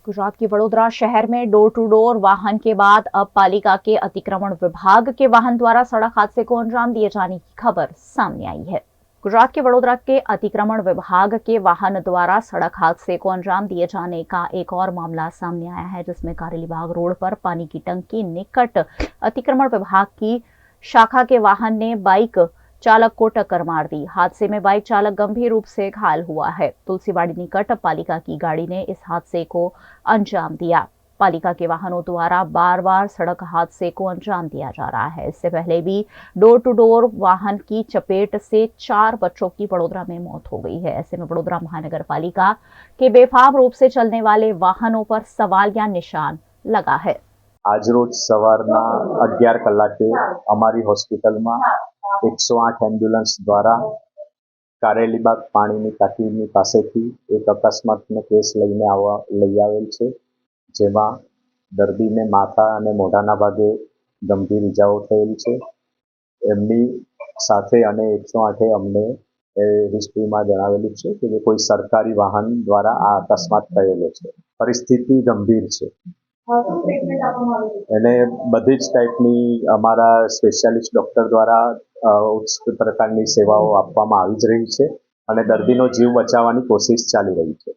गुजरात के वडोदरा शहर में डोर टू डोर वाहन के बाद अब पालिका के अतिक्रमण विभाग के वाहन द्वारा सड़क हादसे को अंजाम दिए जाने की खबर सामने आई है। गुजरात के वडोदरा के अतिक्रमण विभाग के वाहन द्वारा सड़क हादसे को अंजाम दिए जाने का एक और मामला सामने आया है, जिसमें कारेलीबाग रोड पर पानी की टंकी निकट अतिक्रमण विभाग की शाखा के वाहन ने बाइक चालक को टक्कर मार दी। हादसे में बाइक चालक गंभीर रूप से घायल हुआ है। तुलसीवाड़ी निकट पालिका की गाड़ी ने इस हादसे को अंजाम दिया। पालिका के वाहनों द्वारा बार बार सड़क हादसे को अंजाम दिया जा रहा है। इससे पहले भी डोर टू डोर वाहन की चपेट से 4 बच्चों की वडोदरा में मौत हो गई है। ऐसे में वडोदरा महानगर पालिका के बेफाम रूप से चलने वाले वाहनों पर सवाल या निशान लगा है। आज रोज सवारना 11 कलाके अमारी होस्पिटल में 108 एम्ब्युलन्स द्वारा कारेलीबाग पाणीनी टांकीनी पासेथी एक अकस्मातनो केस लई आवेल छे, जेमां दर्दीने माथा अने मोढाना भागे गंभीर इजाओ थयेल छे। एमनी साथे अने 108 अमने हिस्ट्रीमां जणावेलुं छे के कोई सरकारी वाहन द्वारा आ अकस्मात थयेलो छे। परिस्थिति गंभीर छे એને બધી જ ટાઈપની અમારા સ્પેશિયાલિસ્ટ ડોક્ટર દ્વારા ઉચ્ચ પ્રકારની સેવાઓ આપવામાં આવી જ રહી છે અને દર્દીનો જીવ બચાવવાની કોશિશ ચાલી રહી છે।